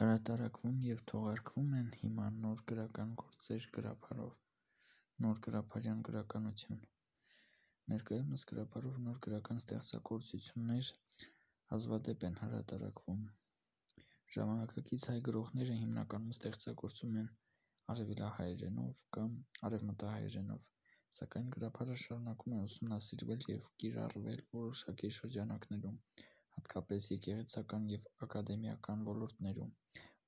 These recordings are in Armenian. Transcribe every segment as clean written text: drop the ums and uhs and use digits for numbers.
Հրատարակվում և թողարկվում են հիմա նոր գրական գործեր գրաբարով։ Նոր գրաբարյան գրականություն։ Ներկայումս գրաբարով նոր գրական ստեղծագործություններ հազվադեպ են հրատարակվում։ Ժամանակակից հայ գրողները հիմնականում ստեղծագործում են արևելահայերենով կամ արևմտահայերենով, սակայն գրաբարը շարունակում է ուսումնասիրվել և կիրառվել որոշակի շրջանակներում, հատկապես եկեղեցական և ակադեմիական ոլորտներում։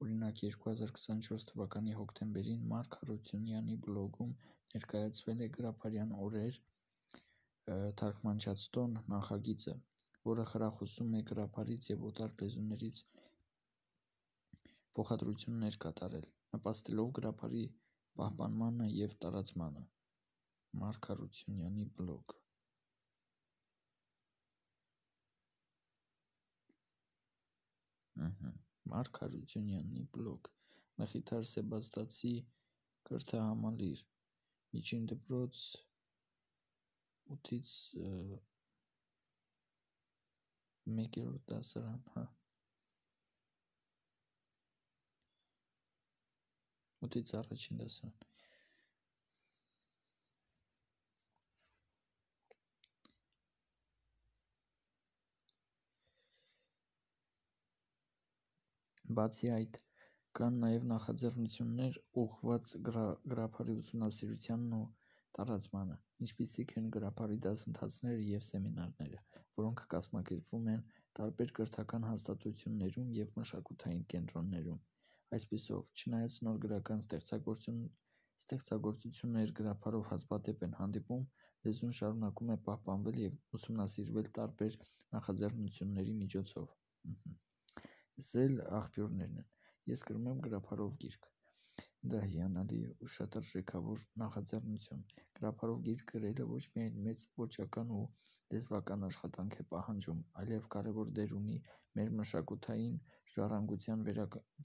Օրինակ, 2024 թվականի հոկտեմբերին Մարկ Հարությունյանի բլոգում ներկայացվել է «Գրաբարյան օրեր» թարգմանչած տոն նախագիծը, որը խրախուսում է գրաբարից և օտար լեզուներից փոխադրություններ կատարել, նպաստելով գրաբարի պահպանմանը և տարածմանը։ Մարկ Հարությունյանի բլոգ։ Մարկ Հարությունյանի բլոգ։ Մխիթար Սեբաստացի կրթահամալիր, Միջին դպրոց 8-ից 1-րդ դասարան, 8-ից 1-ին դասարան։ Բացի այդ, կան նաև նախաձեռնություններ ուղղված գրաբարի ուսումնասիրությանն ու տարածմանը, ինչպիսիք են գրաբարի դասընթացները և սեմինարները, որոնք կազմակերպվում են տարբեր կրթական հաստատություններում և մշակութային կենտրոններում։ Այսպիսով, չնայած նոր գրական ստեղծագործություններ գրաբարով հազվադեպ են հանդիպում, լեզուն շարունակում է պահպանվել և ուսումնասիրվել տարբեր նախաձեռնությունների միջոցով։ Էս էլ աղբյուրներն են։ Ես գրում եմ գրաբարով գիրք։ Դա հիանալի ու շատ արժեքավոր նախաձեռնություն։ Գրաբարով գիրք գրելը ոչ միայն մեծ ոճական ու լեզվական աշխատանք է պահանջում, այլև կարևոր դեր ունի մեր մշակութային ժառանգության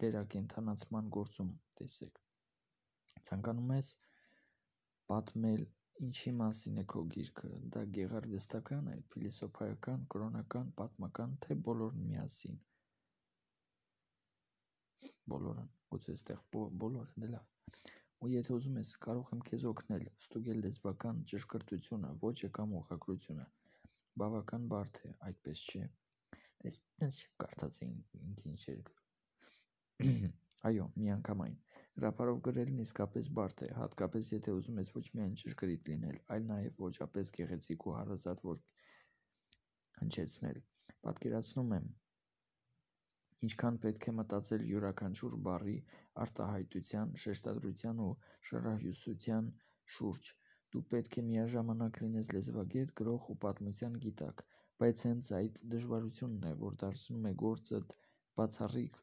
վերակենդանացման գործում։ Տեսեք, ցանկանում ես պատմել, ինչի մասին է քո գիրքը, դա գեղարվեստական է, փիլիսոփայական, կրոնական, պատմական, թե բոլորն միասին։ Գուցե այստեղ բոլորը, դե լավ։ Ու եթե ուզում ես, կարող եմ քեզ օգնել ստուգել լեզվական ճշգրտությունը, ոճը կամ ուղղագրությունը։ Բավական բարդ է, այդպես չէ։ Տես կարդաց ինչ էր գրում։ Այո, միանգամայն։ Գրաբարով գրելն իսկապես բարդ է, հատկապես եթե ուզում ես ոչ միայն ճշգրիտ լինել, այլ նաև ոճապես գեղեցիկ ու հարազատ ոճ հնչեցնել։ Պատկերացնում եմ, ինչքան պետք է մտածել յուրաքանչյուր բառի արտահայտության, շեշտադրության ու շռայլության շուրջ։ Դու պետք է միաժամանակ լինես լեզվագետ, գրող ու պատմության գիտակ, բայց հենց այդ դժվարությունն է, որ դարձնում է գործդ բացառիկ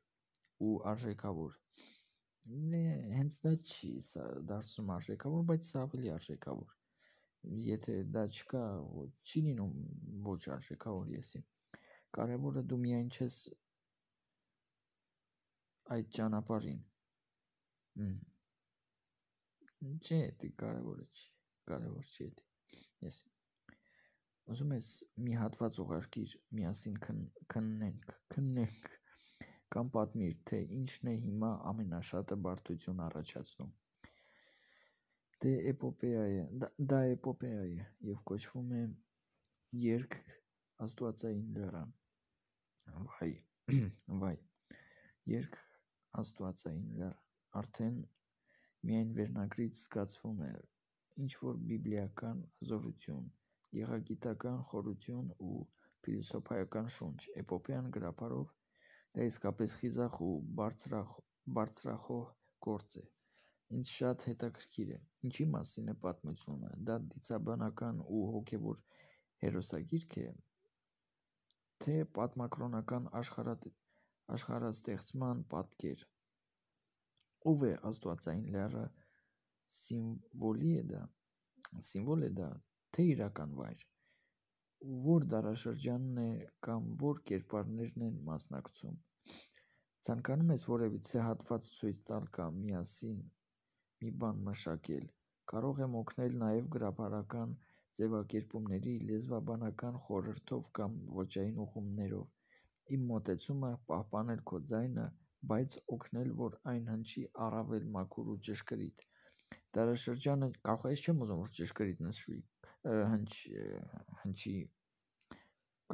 ու արժեքավոր։ Հենց դա չի դարձնում արժեքավոր, բայց սա ավելի արժեքավոր։ Եթե դա չկա, չի լինում ոչ արժեքավոր եսի։ Կարևորը դու միայն չես այդ ճանապարհին։ Չէ, դա կարևոր չի դա։ Ես ուզում ես մի հատված ուղարկիր, միասին քննենք կամ պատմիր, թե ինչն է հիմա ամենաշատը բարդություն առաջացնում։ Դա էպոպեա է և կոչվում է «Երգ Աստվածային լեռան»։ Վայ, Երգ Աստվածային լեռան։ Արդեն միայն վերնագրից զգացվում է ինչ-որ բիբլիական հզորություն, գեղագիտական խորություն ու փիլիսոփայական շունչ։ Էպոպեան գրաբարով դա իսկապես խիզախ ու բարձրախոհ գործ է։ Ինձ շատ հետաքրքիր է, ինչի մասին է պատմությունը։ Դա դիցաբանական ու հոգևոր հերոսագիր՞րք է, թե պատմակրոնական աշխարհաստեղծման պատկեր։ Ո՞վ է Աստվածային լեռը, սիմվոլ է դա, թե իրական վայր։ Ո՞ր դարաշրջանն է կամ ո՞ր կերպարներն են մասնակցում։ Ցանկանում ես որևիցե հատված ցույց տալ կամ միասին մի բան մշակել։ Կարող եմ օգնել նաև գրաբարական ձևակերպումների լեզվաբանական խորհրդով կամ ոճային ուղղումներով։ Իմ մոտեցումը պահպանել քո ձայնը, բայց օգնել, որ այն հնչի առավել մաքուր ու ճշգրիտ։ Դարաշրջանը կարող է չեմ ուզում որ ճշգրիտ նշվի, հնչի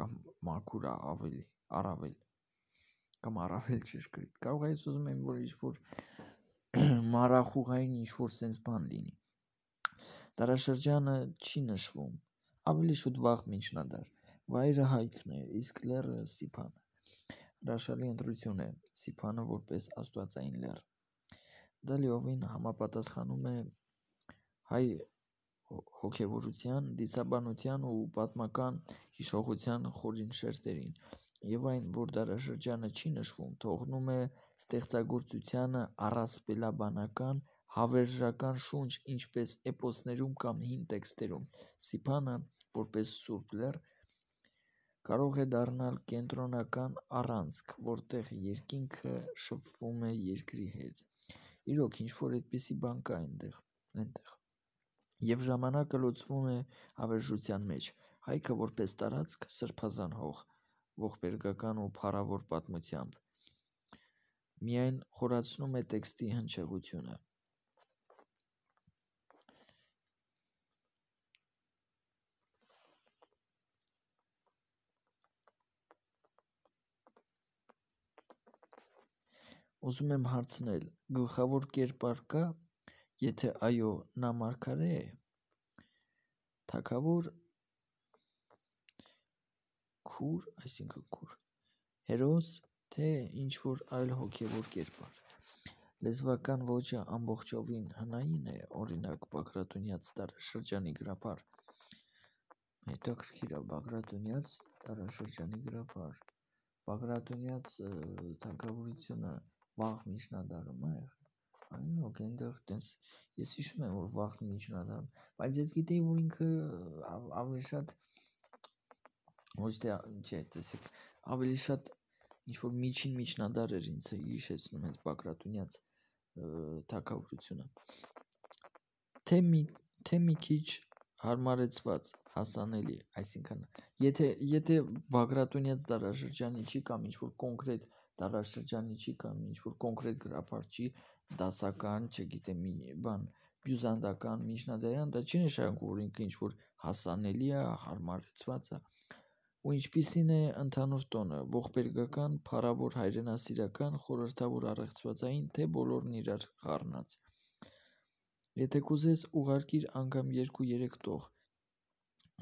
կամ մաքուր ավելի առավել կամ առավել ճշգրիտ։ Կարող է ես ուզում եմ որ ինչ-որ մարախուղային ինչ-որ sense բան լինի։ Դարաշրջանը չի նշվում, ավելի շուտ վաղ միջնադար, վայրը Հայքն է, իսկ լեռը Սիփանը։ Հրաշալի ընտրություն է Սիփանը որպես աստվածային լեռ։ Դա լիովին համապատասխանում է հայ հոգևորության, դիցաբանության ու պատմական հիշողության խորին շերտերին, եւ այն, որ դարաշրջանը չի նշվում, թողնում է ստեղծագործությանը առասպելաբանական, հավերժական շունչ, ինչպես էպոսներում կամ հին տեքստերում։ Սիփանը, որպես սուրբ լեռ, կարող է դառնալ կենտրոնական առանցք, որտեղ երկինքը շփվում է երկրի հետ։ Իրոք, ինչ-որ այդպիսի բան կա այնտեղ։ Եվ ժամանակը լուծվում է հավերժության մեջ։ Հայքը որպես տարածք սրբազան հող, ողբերգական ու փառավոր պատմությամբ, միայն խորացնում է տեքստի հնչեղությունը։ Ուզում եմ հարցնել, գլխավոր կերպար կա, եթե այո, նա մարգարե է, թագավոր, քուր, այսինքն քուր, հերոս, թե ինչ-որ այլ հոգևոր կերպար։ Լեզվական ոճը ամբողջովին հնային է, օրինակ Բագրատունյաց դարաշրջանի գրաբար։ Հետաքրքիր է Բագրատունյաց դարաշրջանի գրաբար։ Բագրատունյաց թագավորությունը վաղ միջնադարում է եղել։ Այնօք այնտեղ տենց ես հիշում եմ որ վաղ միջնադարում, բայց ես գիտեի որ ինքը ավելի շատ ոչ թե չէ, տեսեք, ավելի շատ ինչ որ միջին միջնադար էր ինձ հիշեցնում հենց Բագրատունյաց թագավորությունը։ Թե մի քիչ հարմարեցված, հասանելի, այսինքն եթե Բագրատունյաց դարաշրջանի չի կամ ինչ որ կոնկրետ դարաշրջանի չի կամ ինչ որ կոնկրետ գրաբար չի, դասական, չգիտեմ, բան, բյուզանդական, միջնադարյան, դա չի նշանակում որ ինքը ինչ որ հասանելի է, հարմարեցված է։ Ու ինչպիսին է ընդհանուր տոնը, ողբերգական, փառավոր, հայրենասիրական, խորհրդավոր առեղծվածային, թե բոլորն իրար խառնած։ Եթե կուզես ուղարկիր անգամ 2-3 տող,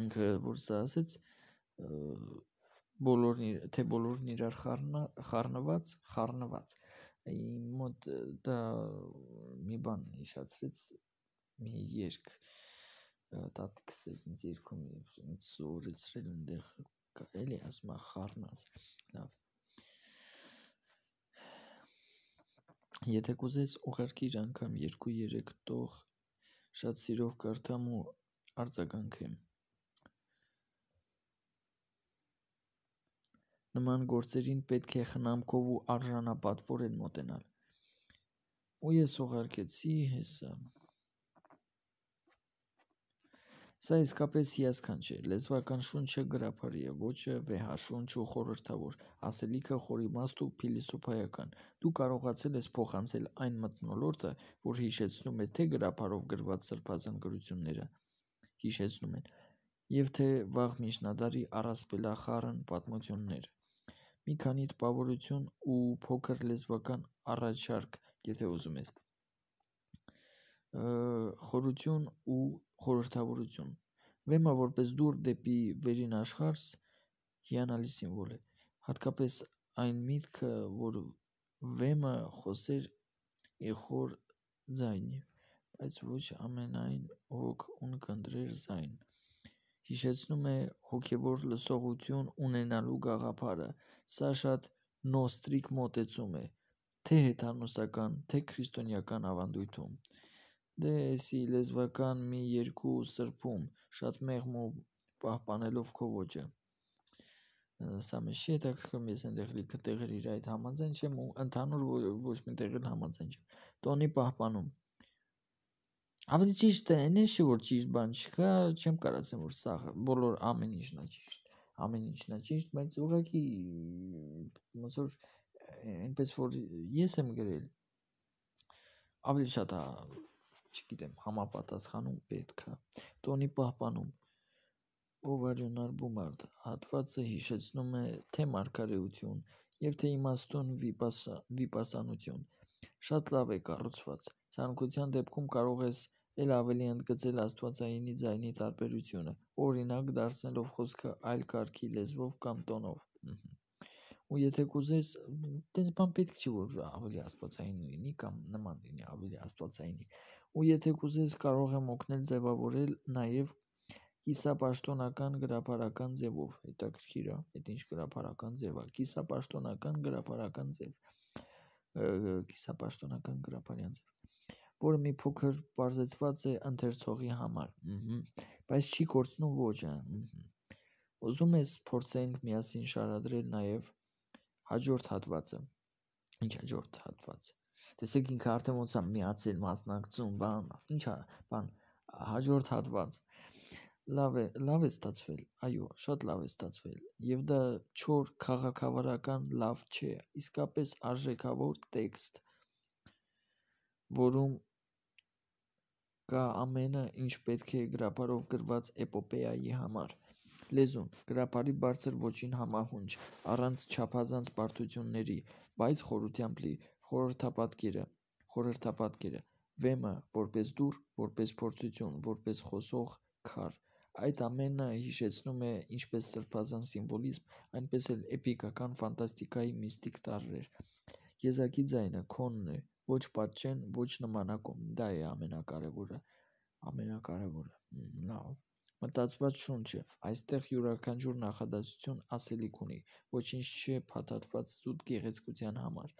ինքը որ սա ասեց, բոլորն իրար խառնված, իմ մոտ դա մի բան հիշացրեց, մի երգ, տատիկս էր ինձ երգում եւ ինձ սովորեցրել այնտեղ կա էլի ասում է խառնած։ Լավ։ Եթե կուզես ուղարկիր անգամ 2-3 տող, շատ սիրով կարդամ ու արձագանքեմ։ Նման գործերին պետք է խնամքով ու արժանապատվորեն մոտենալ։ Ու ես ուղարկեցի հեսա։ Սա իսկապես հիասքանչ է, լեզվական շունչը գրաբարի է, ոճը վեհաշունչ ու խորհրդավոր, ասելիքը խորիմաստ ու փիլիսոփայական։ Դու կարողացել ես փոխանցել այն մթնոլորտը, որ հիշեցնում է թե գրաբարով գրված սրբազան գրությունները հիշեցնում են, եւ թե վաղ միջնադարի առասպելախառն պատմությունները։ Մի քանի տպավորություն ու փոքր լեզվական առաջարկ, եթե ուզում ես։ Խորություն ու խորհրդավորություն։ Վեմը որպես դուռ դեպի վերին աշխարհ հիանալի սիմվոլ է, հատկապես այն միտքը, որ վեմը խոսեր իխոր ձայնի, բայց ոչ ամենայն հոգ ունկնդրեր զայն։ Հիշեցնում է հոգևոր լսողություն ունենալու գաղափարը, սա շատ նոստիկ մոտեցում է, թե հեթանոսական, թե քրիստոնեական ավանդույթում։ Դե էսի լեզվական մի երկու սրբում, շատ մեղմ ու պահպանելով քո ոճը։ Սա մեզ չի հետաքրքրում, ես այնտեղ լիքը տեղեր իր այդ համաձայն չեմ ու ընդհանուր ոչ մի տեղ էլ համաձայն չեմ։ Տոնի պահպանում։ Ավելի ճիշտ է, այն է չէ որ ճիշտ բան չկա, չեմ կարող ասեմ որ սա բոլոր ամեն ինչն է ճիշտ, բայց ուղղակի ոնց որ այնպես որ ես եմ գրել ավելի շատ չգիտեմ համապատասխանում պետք է տոնի պահպանում Օվարյոնար բումարդ հատվածը հիշեցնում է թե մարգարեություն և թե իմաստուն վիպասանություն, շատ լավ է կառուցված, ցանկության դեպքում կարող ես էլ ավելի ընդգծել աստվածայինի ձայնի տարբերությունը, օրինակ դարձնելով խոսքը այլ կարգի լեզվով կամ տոնով, ու եթե կուզես, տենց բան պետք չի, որ ավելի աստվածային լինի կամ նման լինի ավելի աստվածայինի, ու եթե կուզես կարող եմ օգնել ձևավորել նաև կիսապաշտոնական գրաբարական ձևով, հետաքրքիր է, այդ ինչ գրաբարական ձև է, կիսապաշտոնական գրաբարական ձև, կիսապաշտոնական գրաբարյան ձև, որը մի փոքր պարզեցված է ընթերցողի համար, բայց չի կորցնում ոճը, ուզում ես փորձենք միասին շարադրել նաև հաջորդ հատվածը, ինչ հաջորդ հատված, տեսեք ինքը արդեն ոնց է միացել մասնակցում, ինչ է, հաջորդ հատված, լավ է ստացվել, այո, շատ լավ է ստացվել, և դա չոր քաղաքավարական լավ չէ, իսկապես արժեքավոր տեքստ, որում կա ամենը, ինչ պետք է գրաբարով գրված էպոպեայի համար, լեզուն, գրաբարի բարձր ոճին համահունչ, առանց չափազանց բարդությունների, բայց խորությամբ լի, խորհրդապատկերը, վեմը, որպես դուռ, որպես փորձություն, որպես խոսող քար, այդ ամենը հիշեցնում է ինչպես սրբազան սիմվոլիզմ, այնպես էլ էպիկական ֆանտաստիկայի միստիկ տարրեր, եզակի ձայնը քոնն է, ոչ պատճեն, ոչ նմանակում, դա է ամենակարևորը, լավ, մտածված շունչը, այստեղ յուրաքանչյուր նախադասություն ասելիք ունի, ոչինչ չէ փաթաթված զուտ գեղեցկության համար,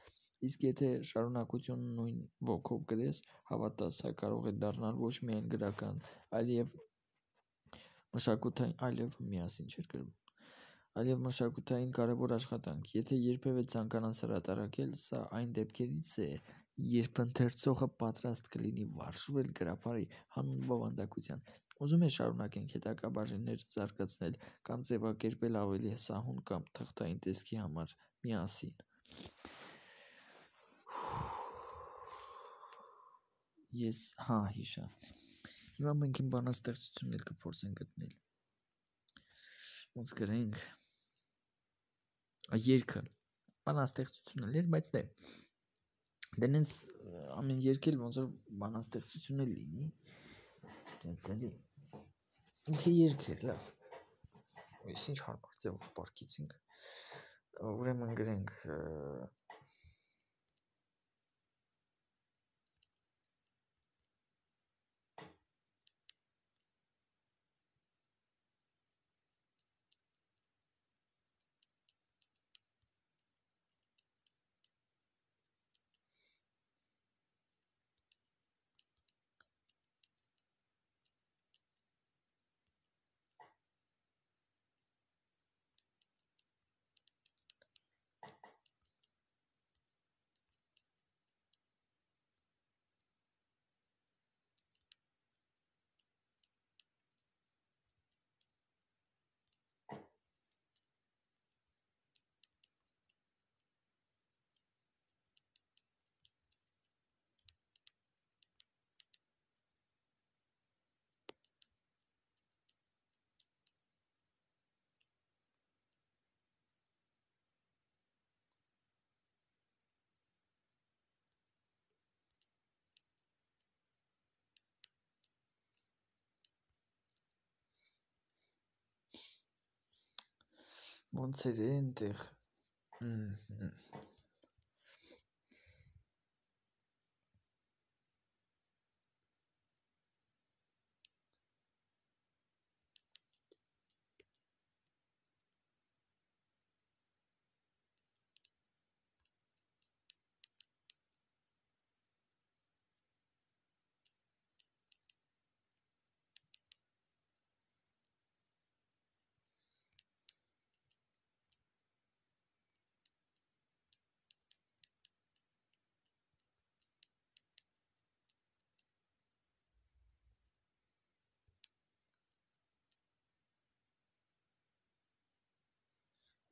իսկ եթե շարունակությունը նույն ոգով գրես, հավատա, սա կարող է դառնալ ոչ միայն գրական, այլև մշակութային կարևոր աշխատանք, եթե երբևէ ցանկանաս հրատարակել, սա այն դեպքերից է, երբ ընթերցողը պատրաստ կլինի վարժվել գրաբարի հանուն բովանդակության, ուզում ես շարունակենք հետագա բաժիններ զարգացնել կամ ձևակերպել ավելի սահուն կամ թղթային տեսքի համար միասին, հիշա, հիմա մենք իմ բանաստեղծությունն էլ կփորձենք գտնել, ոնց գրենք, երգը, բանաստեղծությունն էր, բայց դե նենց ամեն երգ էլ ոնց որ բանաստեղծություն էլ լինի, տենց էլի, ինքը երգ էր, լավ, ես ինչ հարմար ձևով պարկեցինք, ուրեմն գրենք, ոնց էր այնտեղ,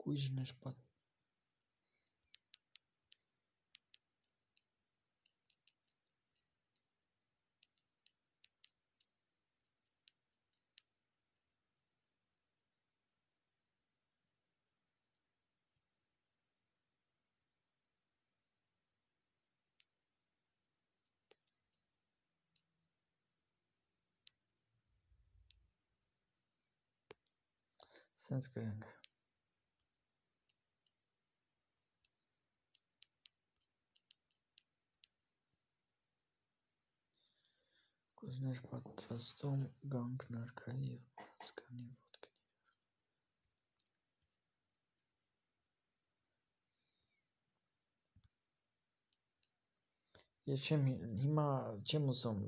կույժն էր, Սենց գրենք։ Կուզներ պատրաստում գանք նարքայի և մուրացկանի ոտքն Ես հիմա չեմ ուզում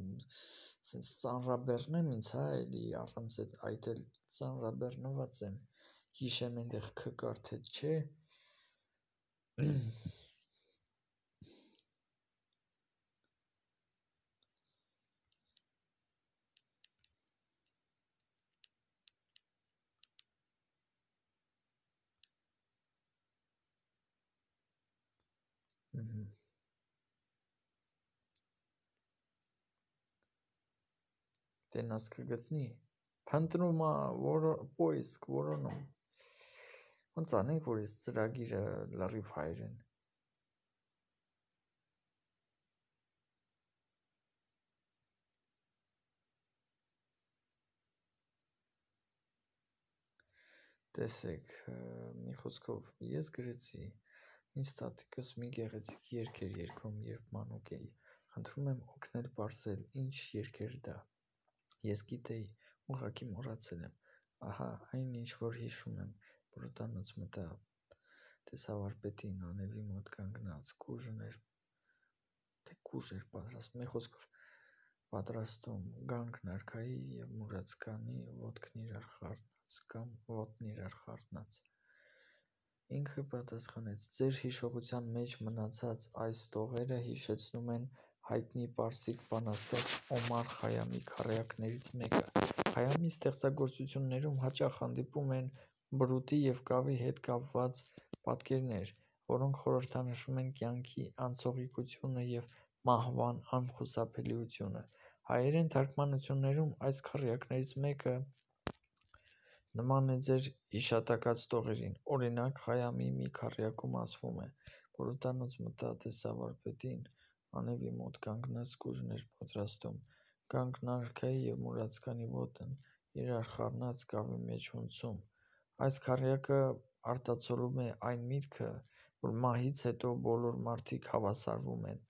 սենց ծանրաբեռնեմ ինձ, հա, էլի առանց այդ էլ ծանրաբեռնված եմ, հիշեմ այնտեղ Ք կար թե չէ, տենաս կգտնի, փնտրում պոիսկ որոնում, ոնց անենք, որ ես ծրագիրը լրիվ հայերեն, տեսեք, մի խոսքով, ես գրեցի, ինձ տատիկս մի գեղեցիկ երգ էր երգում, երբ մանուկ էի, խնդրում եմ օգնել պարզել, ինչ երգ էր դա, ես գիտեի, ուղղակի մոռացել եմ, ահա այն ինչ որ հիշում եմ, բրոտանոց մտա, տեսավարպետին անևի մոտ կանգնած, կուժ էր պատրաստում, մի խոսքով պատրաստում, գանք նարքայի և մուրացկանի ոտքն իրար խառնած կամ ոտն իրար խառնած, ինքը պատասխանեց, ձեր հիշողության մեջ մնացած այս տողերը հիշեցնում են հայտնի պարսիկ բանաստեղծ Օմար Խայամի քառյակներից մեկը, Խայամի ստեղծագործություններում հաճախ հանդիպում են բրուտի և կավի հետ կապված պատկերներ, որոնք խորհրդանշում են կյանքի անցողիկությունը և մահվան անխուսափելիությունը, հայերեն թարգմանություններում այս քառյակներից մեկը նման է ձեր հիշատակած տողերին, օրինակ Խայամի մի քառյակում ասվում է. բրոտանոց մտա տեսավարպետին, անևի մոտ կանգնած կուժն էր պատրաստում, գանք նարքայի և մուրացկանի ոտն իրար խառնած կավի մեջ հունցում, այս քառյակը արտացոլում է այն միտքը, որ մահից հետո բոլոր մարդիկ հավասարվում են,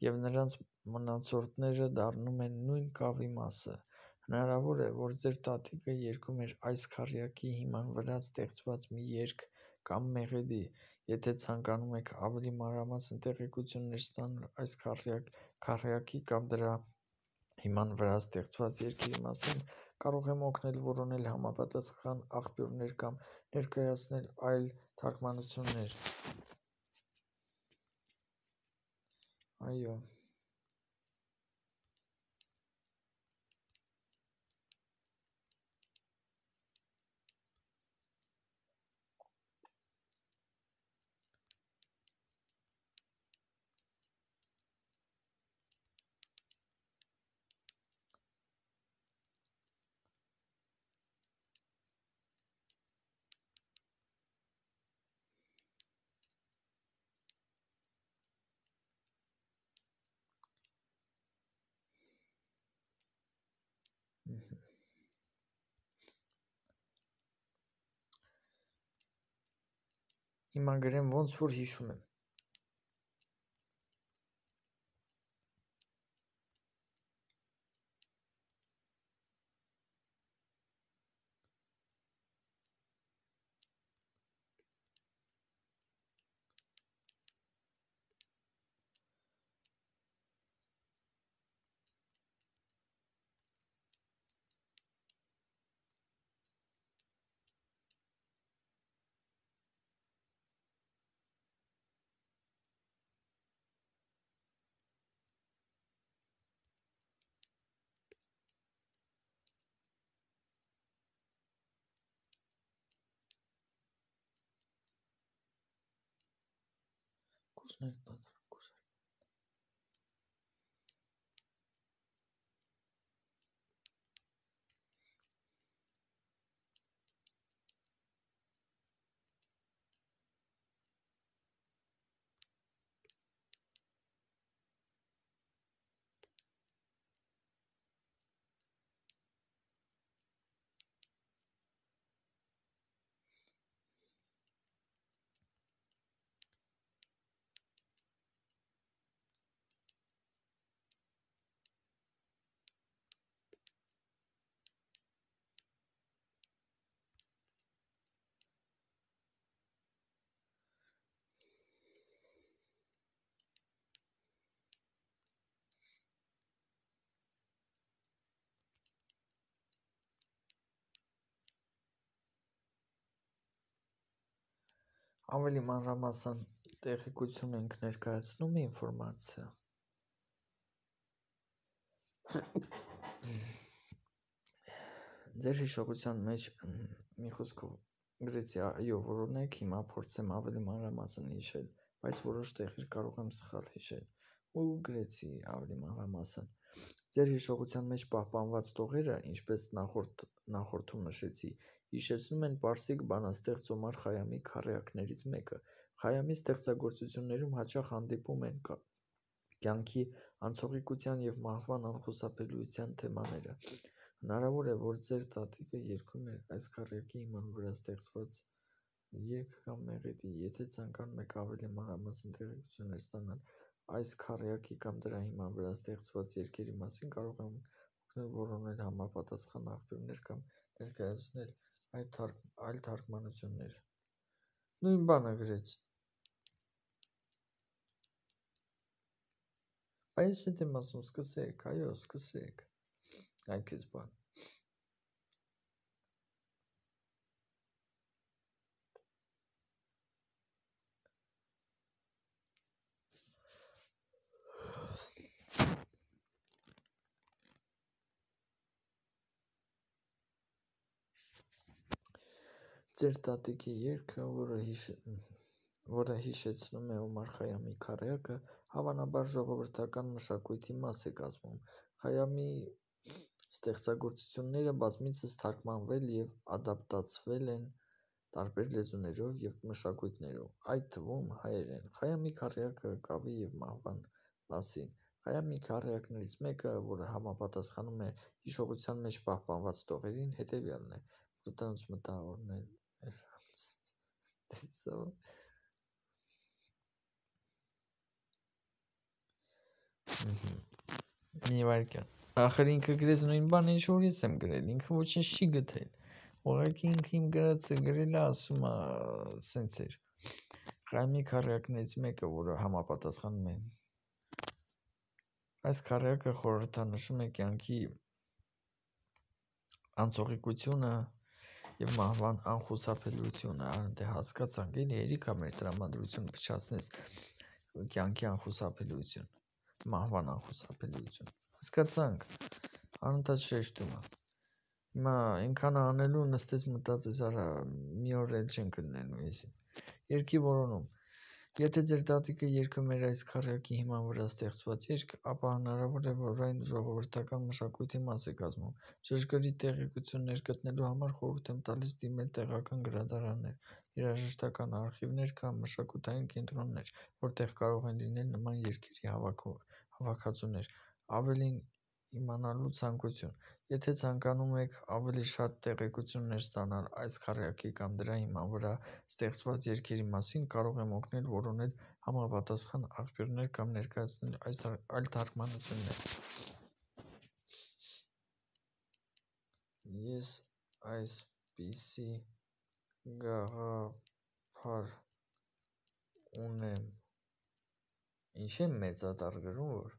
և նրանց մնացորդները դառնում են նույն կավի մասը, հնարավոր է, որ ձեր տատիկը երգում էր այս քառյակի հիման վրա ստեղծված մի երգ կամ մեղեդի, եթե ցանկանում եք ավելի մանրամասն տեղեկություններ ստանալ այս քառյակի կամ դրա հիման վրա ստեղծված երգերի մասին, կարող եմ օգնել որոնել համապատասխան աղբյուրներ կամ ներկայացնել այլ թարգմանություններ, այո, հիմա գրեմ ոնց որ հիշում եմ, կուզներ պատրաստում, Ավելի մանրամասն տեղեկություն ենք ներկայացնում ինֆորմացիա։ Ձեր հիշողության մեջ մի խոսքով գրեցի այո որոնեք, հիմա փորձեմ ավելի մանրամասն հիշել, բայց որոշ տեղեր կարող եմ սխալ հիշել ու գրեցի ավելի մանրամասն։ Ձեր հիշողության մեջ պահպանված տողերը, ինչպես նախորդում նշեցի, հիշեցնում են պարսիկ բանաստեղծ Օմար Խայամի քառյակներից մեկը։ Խայամի ստեղծագործություններում հաճախ հանդիպում են կյանքի անցողիկության և մահվան անխուսափելիության թեմաները։ Հնարավոր է, որ ձեր տատիկը երգում էր այս քառյակի հիման վրա ստեղծված երգ կամ մեղեդի։ Եթե ցանկանում եք ավելի մանրամասն տեղեկություններ ստանալ այս քառյակի կամ դրա հիման վրա ստեղծված երգերի մասին, կարող եմ օգնել որոնել համապատասխան աղբյուրներ կամ ներկայացնել այլ թարգմանություններ։ Նույն բանը գրեց։ Այս հետ եմ ասում, սկսեք, այո, սկսեք։ Այ քեզ բան։ Ձեր տատիկի երգը, որը հիշեցնում է Օմար Խայամի քառյակը, հավանաբար ժողովրդական մշակույթի մաս է կազմում։ Խայամի ստեղծագործությունները բազմիցս թարգմանվել և ադապտացվել են տարբեր լեզուներով և մշակույթներով, այդ թվում հայերեն։ Խայամի քառյակը կավի և մահվան մասին։ Խայամի քառյակներից մեկը, որը համապատասխանում է հիշողության մեջ պահպանված տողերին, հետևյալն է. Մտանուց մտավորներ Մի վարքյան։ Ախր ինքը գրեց նույն բանը, ինչ որ ես եմ գրել, ինքը ոչինչ չի գտել։ Ուղղակի ինքը իմ գրածը գրել է, ասում է, սենց էր։ Խայամի քառյակներից մեկը, որը համապատասխանում է այս քառյակը խորհրդանշում է կյանքի անցողիկությունը և մահվան անխուսափելիությունը, դե հասկացանք, էլի երիքա մեր տրամադրությունը փչացնես կյանքի անխուսափելիություն, մահվան անխուսափելիություն, հասկացանք, անընդհատ շեշտում է։ Հիմա այնքան անելու նստես մտածես, արա մի օր էլ չենք ընելու եսի։ Երգի որոնում։ Եթե ձեր տատիկը երգում էր այս քառյակի հիման վրա ստեղծված երգ, ապա հնարավոր է, որ այն ժողովրդական մշակույթի մաս է կազմում։ Ճշգրիտ տեղեկություններ գտնելու համար խորհուրդ եմ տալիս դիմել տեղական գրադարաններ, երաժշտական արխիվներ կամ մշակութային կենտրոններ, որտեղ կարող են լինել նման երգերի հավաքածուներ։ Ավելին իմանալու ցանկություն։ Եթե ցանկանում եք ավելի շատ տեղեկություններ ստանալ այս քառյակի կամ դրա հիման վրա ստեղծված երգերի մասին, կարող եմ օգնել որոնել համապատասխան աղբյուրներ կամ ներկայացնել այլ թարգմանություններ։ Ես այսպիսի գաղափար ունեմ։ Ինչ եմ մեծատար գրում, որ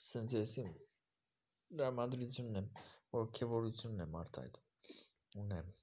սենց եսի դրամատրությունն եմ, ոգևորությունն եմ արտահայտում։ Ունեմ։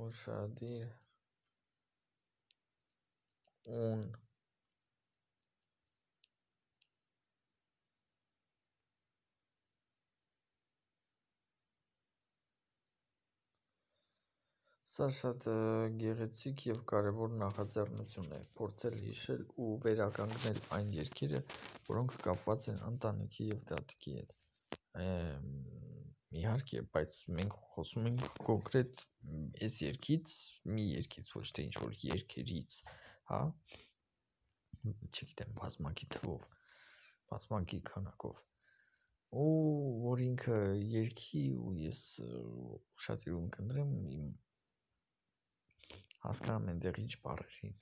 Ուշադիր ուն Սա շատ գեղեցիկ և կարևոր նախաձեռնություն է, փորձել հիշել ու վերականգնել այն երգերը, որոնք կապված են ընտանիքի և տատիկի հետ։ Իհարկե, բայց մենք խոսում ենք կոնկրետ այս երգից, մի երգից, ոչ թե ինչ-որ երգերից, հա, չգիտեմ, բազմակի թվով, բազմակի քանակով։ ու որ ինքը երկի ու ես ուշադրում կնդրեմ իմ հասկանում այնտեղ ինչ բառերին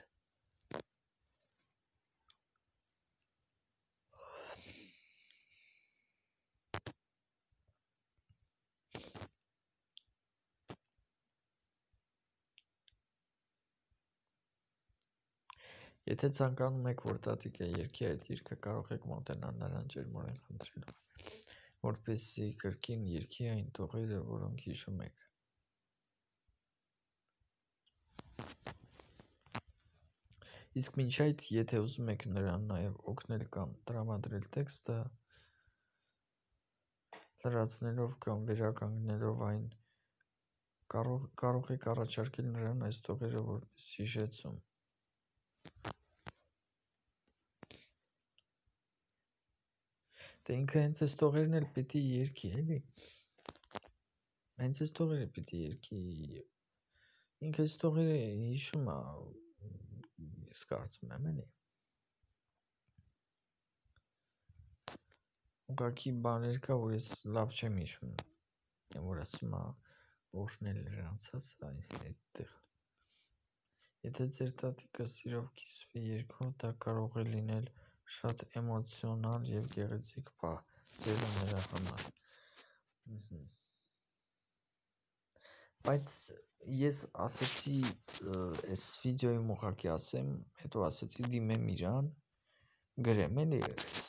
Եթե ցանկանում եք, որ տատիկը երգի այդ երգը, կարող եք մոտենալ նրան ջերմորեն խնդրելով, որպեսզի կրկին երգի այն տողերը, որոնք հիշում եք։ Իսկ մինչ այդ, եթե ուզում եք նրան նաև օգնել կամ տրամադրել տեքստը, լրացնելով կամ վերականգնելով այն, կարող եք առաջարկել նրան այս տողերը որպես հիշեցում։ Դե ինքը հենց այս տողերն էլ պիտի երգի, էլի։ Հենց այս տողերը պիտի երգի։ Ինքը այս տողերը հիշում է, ես կարծում եմ, էլի։ Ուղղակի բաներ կա, որ ես լավ չեմ հիշում, որ ասում է օրհնել նրանցած այդտեղ։ Եթե ձեր տատիկը սիրով կիսվի երգով, դա կարող է լինել շատ էմոցիոնալ և գեղեցիկ պահ ձեր ու նրա համար։ Բայց ես ասեցի այս վիդեոյում ուղղակի ասեմ, հետո ասեցի դիմեմ իրան, գրեմ էլի այս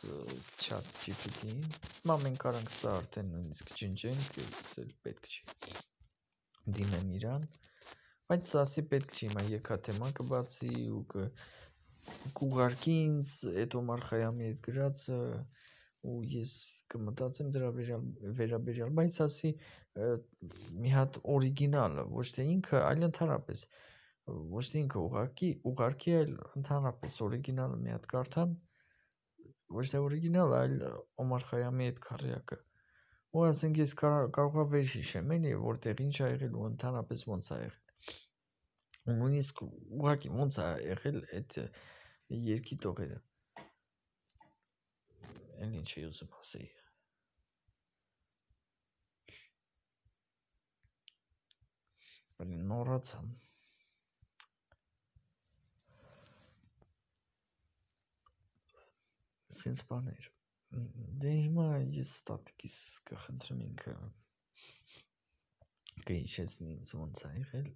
chat GPT-ին, հիմա մենք կարանք սա արդեն նույնիսկ ջնջենք, ես էլ պետք չի դիմեմ իրան, բայց ասի պետք չի, հիմա եկա թեման կբացի ու կուղարկի ինձ այդ Օմար Խայամի այդ գրածը ու ես կմտածեմ դրա վերաբերյալ, բայց ասի մի հատ օրիգինալը, ոչ թե ինքը, այլ ընդհանրապես, ոչ թե ինքը ուղարկի, այլ ընդհանրապես օրիգինալը մի հատ կարդամ, ոչ թե օրիգինալ, այլ Օմար Խայամի այդ քառյակը։ Ու ասենք ես կարողա վերհիշեմ, էլի, որտեղ ինչ ա եղել ու ընդհանրապես ոնց ա եղել։ Ու նույնիսկ ուղղակի ոնց ա եղել այդ երգի տողերը։ Էլ ինչ էի ուզում ասեի։ Բլին մոռացա։ Սենց բաներ։ Դե հիմա ես տատիկիս կխնդրեմ ինքը կհիշեցնի ինձ ոնց ա եղել։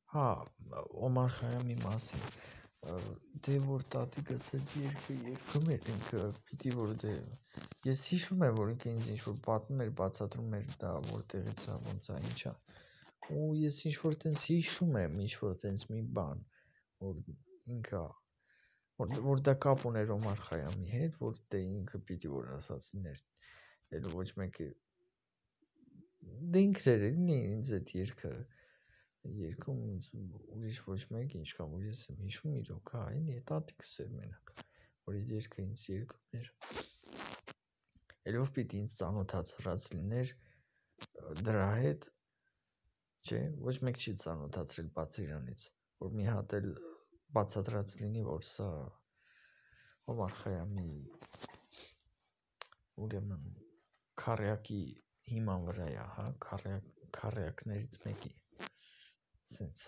Հա, Օմար Խայամի մասին։ Դե որ տատիկս այդ երգը երգում էր, ինքը պիտի որ դե ես հիշում եմ, որ ինքը ինձ ինչ-որ պատմում էր, բացատրում էր դա որտեղից ա, ոնց ա, ինչ ա։ Ու ես ինչ-որ տենց հիշում եմ, ինչ-որ տենց մի բան, որ ինքը որ դա կապ ուներ Օմար Խայամի հետ, որ դե ինքը պիտի որ ասացներ, էլ ոչ մեկը դե ինքն էր ինձ այդ երգը երգում ինձ ուրիշ ոչ մեկ ինչ կամ որ ես եմ հիշում իրոք, հա, էլի տատիկս էր մենակ, որ այդ երգը ինձ երգում էր։ Էլ ով պիտի ինձ ծանոթացրած լիներ դրա հետ, չէ, ոչ մեկ չի ծանոթացրել բացի իրանից, որ մի հատ էլ բացատրած լինի, որ սա Օմար Խայամի ուրեմն քառյակի հիման վրա է, հա, քառյակներից մեկի, սենց։